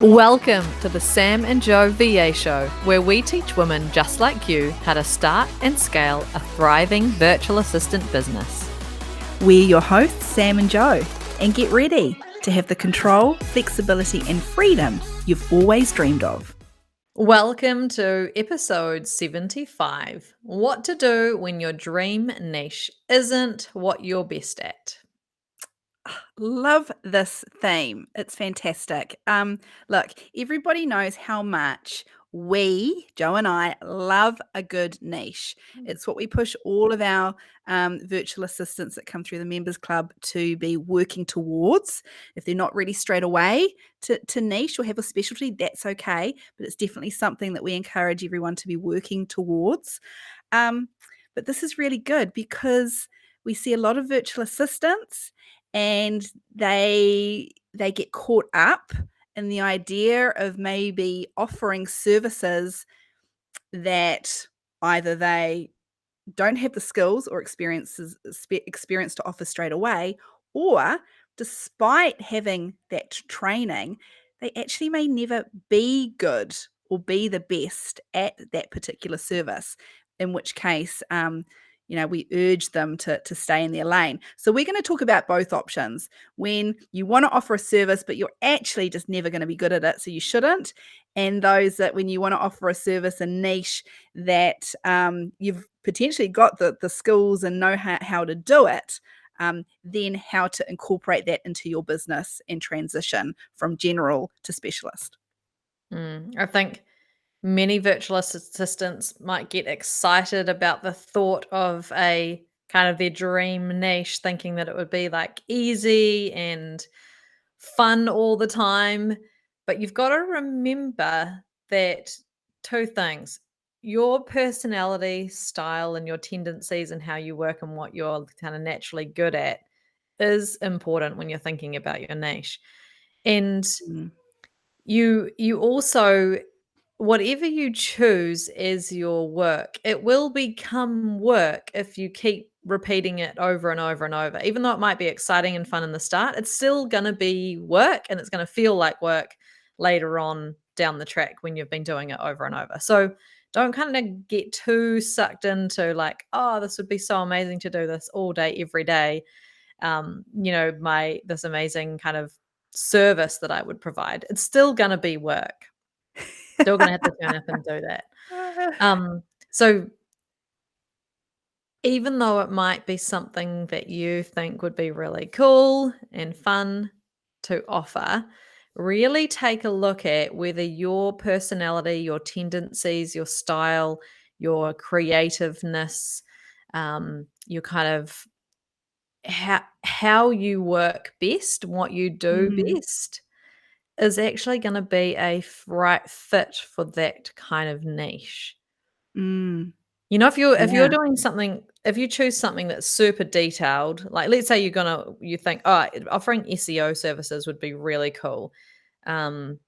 Welcome to the Sam and Joe VA Show, where we teach women just like you how to start and scale a thriving virtual assistant business. We're your hosts, Sam and Joe, and get ready to have the control, flexibility, and freedom you've always dreamed of. Welcome to episode 75, What to Do When Your Dream Niche Isn't What You're Best At. Love this theme. It's fantastic. Look, everybody knows how much we, Joe and I, love a good niche. It's what we push all of our virtual assistants that come through the Members Club to be working towards. If they're not ready straight away to niche or have a specialty, that's okay. But it's definitely something that we encourage everyone to be working towards. But this is really good because we see a lot of virtual assistants and they get caught up in the idea of maybe offering services that either they don't have the skills or experience to offer straight away, or despite having that training, they actually may never be good or be the best at that particular service, in which case we urge them to stay in their lane. So we're going to talk about both options. When you want to offer a service, but you're actually just never going to be good at it, so you shouldn't. And those that when you want to offer a service, a niche that you've potentially got the skills and know how to do it, then how to incorporate that into your business and transition from general to specialist. I think many virtual assistants might get excited about the thought of a kind of their dream niche, thinking that it would be like easy and fun all the time. But you've got to remember that two things: your personality, style, and your tendencies and how you work and what you're kind of naturally good at is important when you're thinking about your niche. And Mm. you also, whatever you choose as your work, it will become work if you keep repeating it over and over and over. Even though it might be exciting and fun in the start, it's still going to be work, and it's going to feel like work later on down the track when you've been doing it over and over. So don't kind of get too sucked into like, oh, this would be so amazing to do this all day, every day. This amazing kind of service that I would provide. It's still going to be work. Still going to have to turn up and do that. So even though it might be something that you think would be really cool and fun to offer, really take a look at whether your personality, your tendencies, your style, your creativeness, your kind of how you work best, what you do Mm. best, is actually going to be a right fit for that kind of niche. Mm. If you're Yeah. doing something, if you choose something that's super detailed, like let's say you think, oh, offering SEO services would be really cool. Um,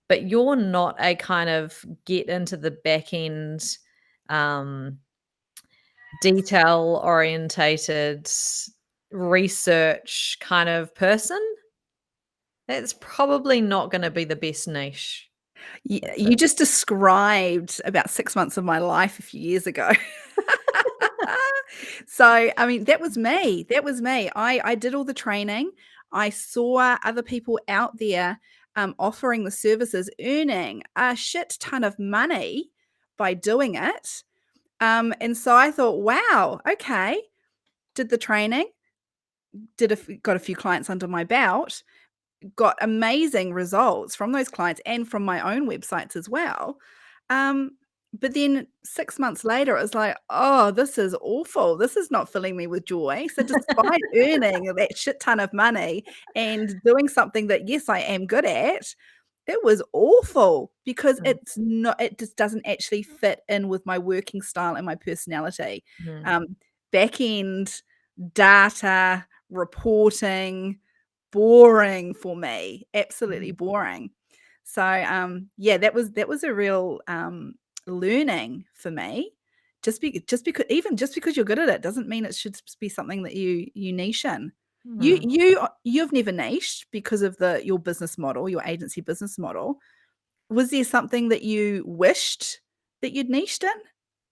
but you're not a kind of get into the back end, um, detail orientated research kind of person, that's probably not going to be the best niche. You just described about 6 months of my life a few years ago. So, I mean, that was me. That was me. I did all the training. I saw other people out there offering the services, earning a shit ton of money by doing it. And so I thought, wow, okay. Did the training, got a few clients under my belt, got amazing results from those clients and from my own websites as well. But then 6 months later, it was like, "Oh, this is awful. This is not filling me with joy." So despite earning that shit ton of money and doing something that, yes, I am good at, it was awful because Mm, it just doesn't actually fit in with my working style and my personality. mhm, Um, Back end data, reporting, boring for me, absolutely mhm. boring. So, yeah, that was a real, learning for me. Just because you're good at it doesn't mean it should be something that you niche in. Mm. You've never niched because of your business model, your agency business model. Was there something that you wished that you'd niched in?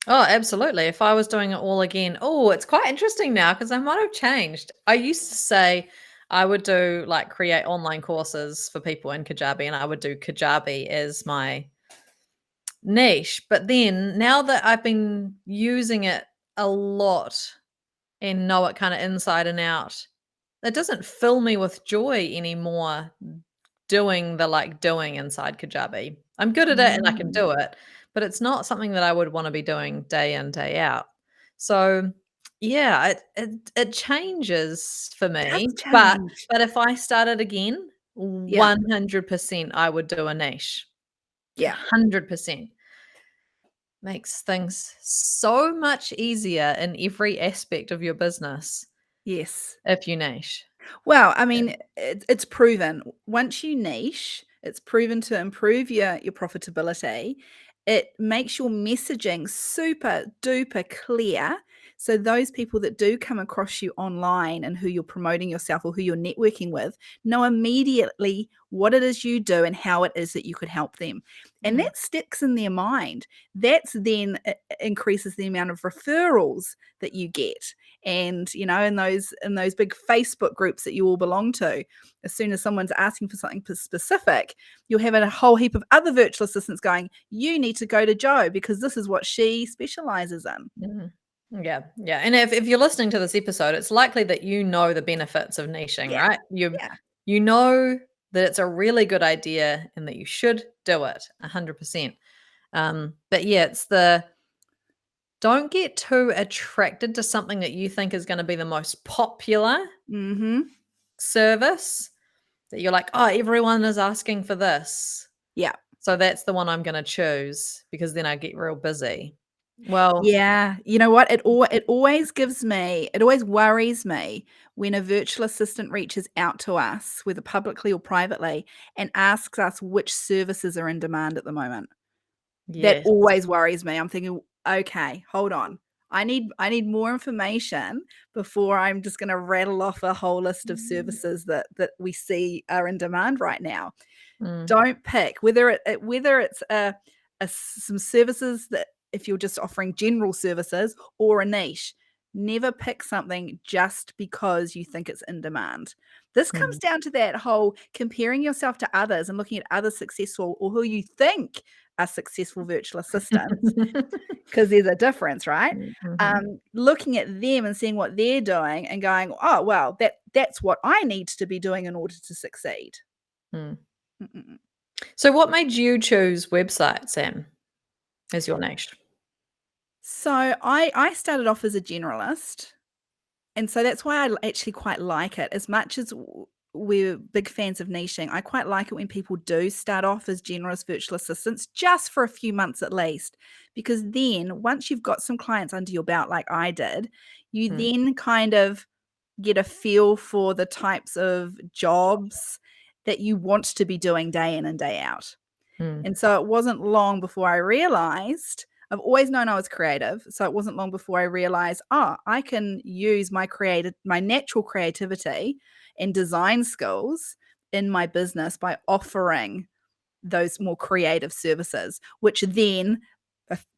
Oh, absolutely. If I was doing it all again, oh, it's quite interesting now because I might have changed. I used to say I would do like create online courses for people in Kajabi, and I would do Kajabi as my niche. But then now that I've been using it a lot and know it kind of inside and out, it doesn't fill me with joy anymore doing the like doing inside Kajabi. I'm good at it and I can Mm. do it, but it's not something that I would want to be doing day in, day out. So yeah, it changes for Does me. But change. but if I started again, Yeah, 100% I would do a niche. yeah, 100% makes things so much easier in every aspect of your business yes. if you niche. Well, I Yeah. mean, it's proven. Once you niche, it's proven to improve your profitability. It makes your messaging super duper clear. So those people that do come across you online and who you're promoting yourself or who you're networking with know immediately what it is you do and how it is that you could help them. And Mm. that sticks in their mind. That's then increases the amount of referrals that you get. And in those big Facebook groups that you all belong to, as soon as someone's asking for something specific, you'll have a whole heap of other virtual assistants going, you need to go to Joe because this is what she specializes in. Mhm. Yeah, yeah, and if you're listening to this episode, it's likely that you know the benefits of niching, Yeah, right? yeah. You know that it's a really good idea and that you should do it 100%. But yeah, it's the don't get too attracted to something that you think is gonna be the most popular Mhm. service that you're like, "Oh, everyone is asking for this, Yeah. so that's the one I'm gonna choose because then I get real busy." Well, Yeah, you know what? It always worries me when a virtual assistant reaches out to us, whether publicly or privately, and asks us which services are in demand at the moment. That yes. always worries me. I'm thinking, "Okay, hold on. I need more information before I'm just gonna rattle off a whole list of services that we see are in demand right now." Mm, Don't pick whether it's some services that if you're just offering general services or a niche. Never pick something just because you think it's in demand. This comes mm. down to that whole comparing yourself to others and looking at other successful or who you think are successful virtual assistants, because there's a difference, right? Mhm. Looking at them and seeing what they're doing and going, "Oh, well, that's what I need to be doing in order to succeed." Mm. Mm-mm. So what made you choose websites, Sam, as your niche? So I started off as a generalist, and so that's why actually quite like it. As much as we're big fans of niching, I quite like it when people do start off as generalist virtual assistants just for a few months at least, because then once you've got some clients under your belt like I did, you Mm, then kind of get a feel for the types of jobs that you want to be doing day in and day out. mm, And so it wasn't long before I realized I've always known I was creative. So it wasn't long before I realized, I can use my natural creativity and design skills in my business by offering those more creative services, which then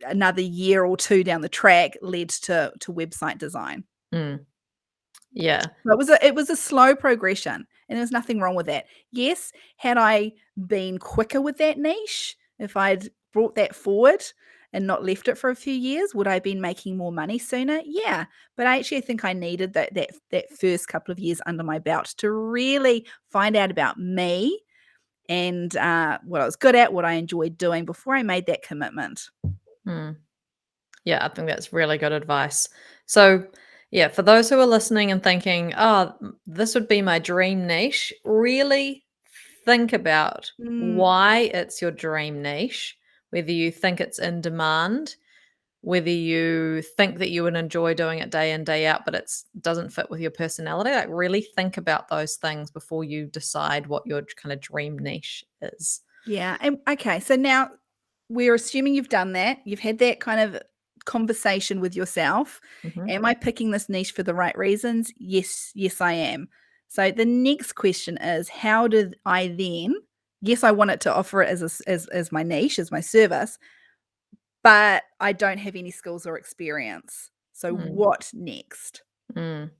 another year or two down the track led to website design. mm. Yeah. So it was a slow progression, and there's nothing wrong with that. Yes, had I been quicker with that niche, if I'd brought that forward and not left it for a few years, would I have been making more money sooner? Yeah, but I actually think I needed that first couple of years under my belt to really find out about me and what I was good at, what I enjoyed doing before I made that commitment. Mm. Yeah, I think that's really good advice. So, yeah, for those who are listening and thinking, "Oh, this would be my dream niche," really think about Mm, why it's your dream niche, whether you think it's in demand, whether you think that you would enjoy doing it day in, day out, but it's doesn't fit with your personality. Like, really think about those things before you decide what your kind of dream niche is. yeah, and okay, so now we're assuming you've done that. You've had that kind of conversation with yourself. Mhm. Am I picking this niche for the right reasons? Yes, yes, I am. So the next question is, how did I then, yes, I wanted to offer it as my niche, as my service, but I don't have any skills or experience. So Mm, what next? mm.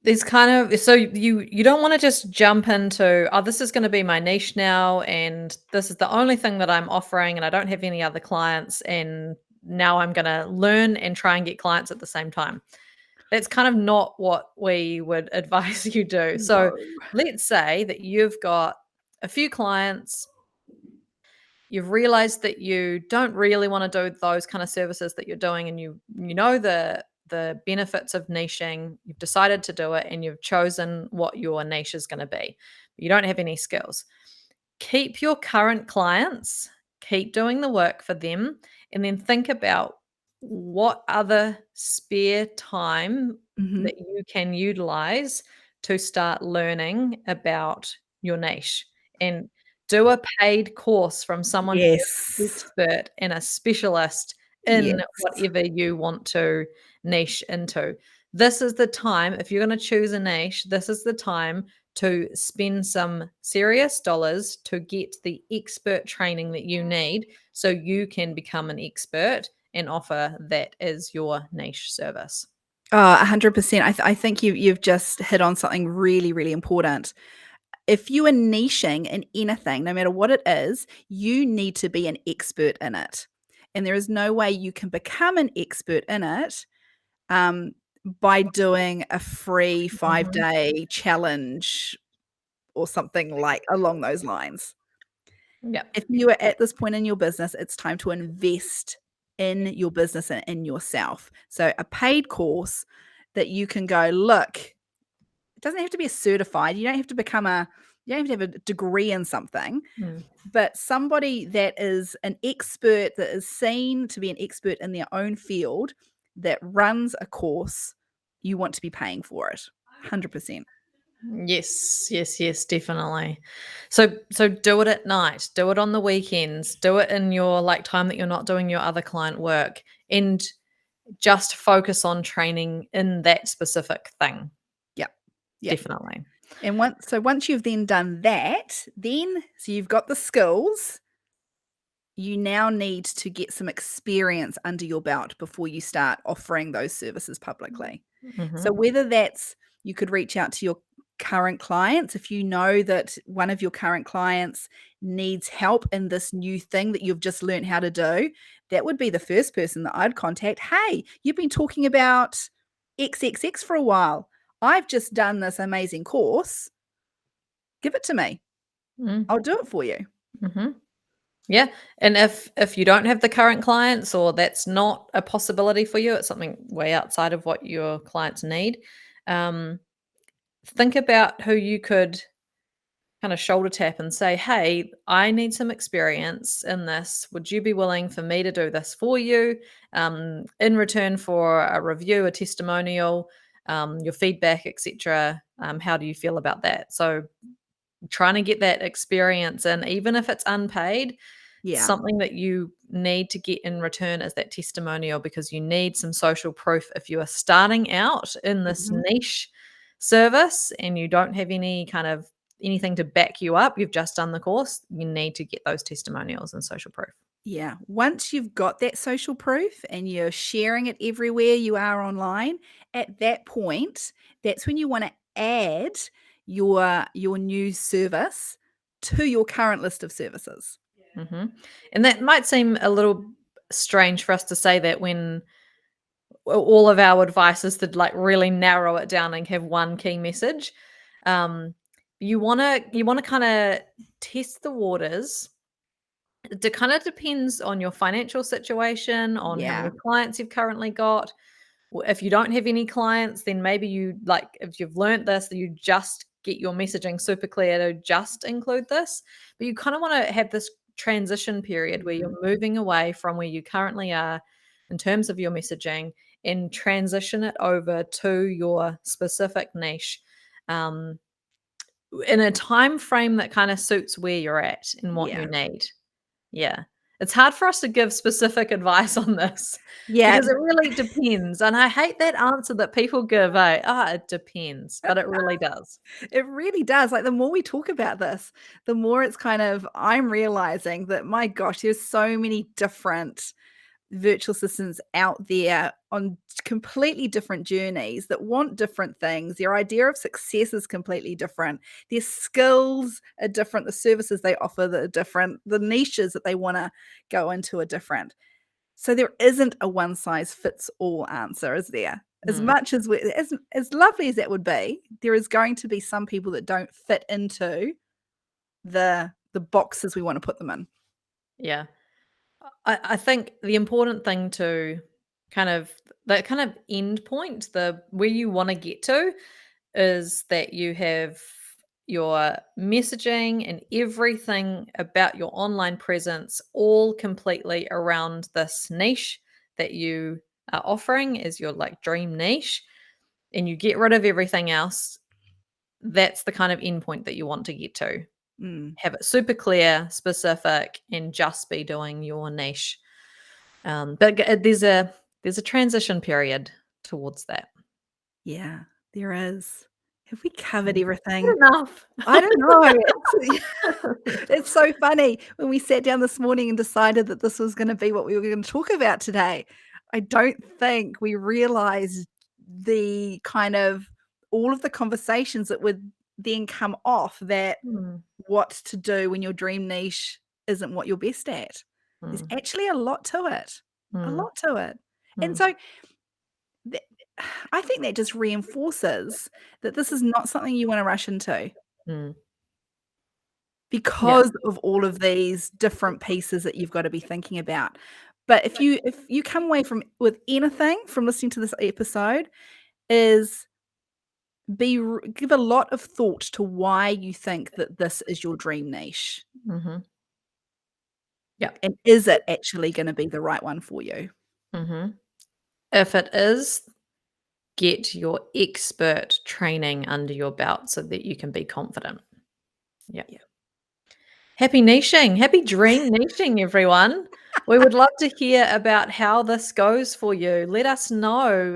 There's kind of so you don't wanna just jump into, "Oh, this is gonna be my niche now, and this is the only thing that I'm offering, and I don't have any other clients, and now I'm gonna learn and try and get clients at the same time." That's kind of not what we would advise you do. So, No. let's say that you've got a few clients. You've realized that you don't really wanna do those kind of services that you're doing, and you know the benefits of niching. You've decided to do it, and you've chosen what your niche is gonna be. You don't have any skills. Keep your current clients, keep doing the work for them, and then think about what other spare time Mhm. that you can utilize to start learning about your niche, and do a paid course from someone who's an Yes. expert and a specialist in Yes. whatever you want to niche into. This is the time, if you're going to choose a niche, this is the time to spend some serious dollars to get the expert training that you need so you can become an expert and offer that as your niche service. Oh, 100%. I think you've just hit on something really, really important. If you are niching in anything, no matter what it is, you need to be an expert in it. And there is no way you can become an expert in it um, by doing a free Mhm. 5-day challenge or something like along those lines. Yep. If you are at this point in your business, it's time to invest in your business and in yourself. So a paid course that you can go, look, it doesn't have to be a certified. You don't have to become a you don't have to have a degree in something, Mm. but somebody that is an expert, that is seen to be an expert in their own field, that runs a course, you want to be paying for it. 100%. Yes, yes, yes, definitely. So do it at night, do it on the weekends, do it in your like time that you're not doing your other client work, and just focus on training in that specific thing. Yeah. Yeah. Definitely. And once you've then done that, then so you've got the skills, you now need to get some experience under your belt before you start offering those services publicly. So Mhm. whether that's you could reach out to your current clients if you know that one of your current clients needs help in this new thing that you've just learned how to do, that would be the first person that I'd contact. Hey, you've been talking about XXX for a while. I've just done this amazing course. Give it to me. Mm, I'll do it for you. mhm. Yeah, and if you don't have the current clients, or that's not a possibility for you, it's something way outside of what your clients need, um, think about who you could kinda shoulder tap and say, "Hey, I need some experience in this. Would you be willing for me to do this for you, in return for a review, a testimonial, your feedback, etcetera? How do you feel about that?" So, trying to get that experience, and even if it's unpaid, Yeah. something that you need to get in return is that testimonial, because you need some social proof if you are starting out in this Mhm. niche service and you don't have any kind of anything to back you up, you've just done the course, you need to get those testimonials and social proof. Yeah. Once you've got that social proof and you're sharing it everywhere you are online, at that point, that's when you want to add your new service to your current list of services. Mhm. And that might seem a little strange for us to say that when all of our advice is to like really narrow it down and have one key message. Um, you wanna kind of test the waters. It kind of depends on your financial situation, on how many Yeah. clients you've currently got. If you don't have any clients, then maybe you like if you've learnt this, that you just get your messaging super clear to just include this. But you kind of want to have this transition period where Mhm. you're moving away from where you currently are in terms of your messaging and transition it over to your specific niche, um, in a time frame that kind of suits where you're at and what you Yeah. need. Yeah. It's hard for us to give specific advice on this Yeah, because it really depends, and I hate that answer that people give, eh? "Ah, it depends," but it really does. it really does. Like, the more we talk about this, the more it's kind of I'm realizing that, my gosh, there's so many different virtual assistants out there on completely different journeys that want different things. Their idea of success is completely different. Their skills are different. The services they offer that are different. The niches that they want to go into are different. So there isn't a one size fits all answer, is there? As Mm, much as as lovely as that would be, there is going to be some people that don't fit into the boxes we want to put them in. yeah. I think the important thing to kind of that kind of end point, the where you wanna get to is that you have your messaging and everything about your online presence all completely around this niche that you are offering as your like dream niche, and you get rid of everything else. That's the kind of endpoint that you want to get to. Mm, Have it super clear, specific, and just be doing your niche. There's a transition period towards that. yeah, there is. Have we covered Mm. everything? Good enough. I don't know. It's so funny when we sat down this morning and decided that this was gonna be what we were gonna talk about today. I don't think we realized the kind of all of the conversations that would then come off that Mm, what to do when your dream niche isn't what you're best at. There's mm, actually a lot to it, a mm, lot to it. And mm, so th I think that just reinforces that this is not something you wanna rush into. mm. Yeah. Because of all of these different pieces that you've gotta be thinking about. But if you come away from with anything from listening to this episode is give a lot of thought to why you think that this is your dream niche, Mhm. Yeah. and is it actually gonna be the right one for you? Mhm. If it is, get your expert training under your belt so that you can be confident. Yeah. Yeah. Happy niching. Happy dream niching, everyone. We would love to hear about how this goes for you. Let us know.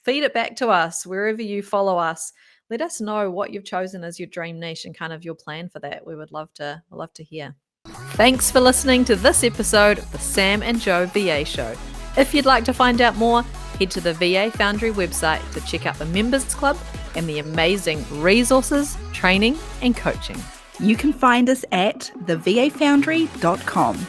Feed it back to us wherever you follow us. Let us know what you've chosen as your dream niche and kind of your plan for that. We would love to hear. Thanks for listening to this episode of the Sam and Joe VA Show. If you'd like to find out more, head to the VA Foundry website to check out the Members Club and the amazing resources, training, and coaching. You can find us at thevafoundry.com.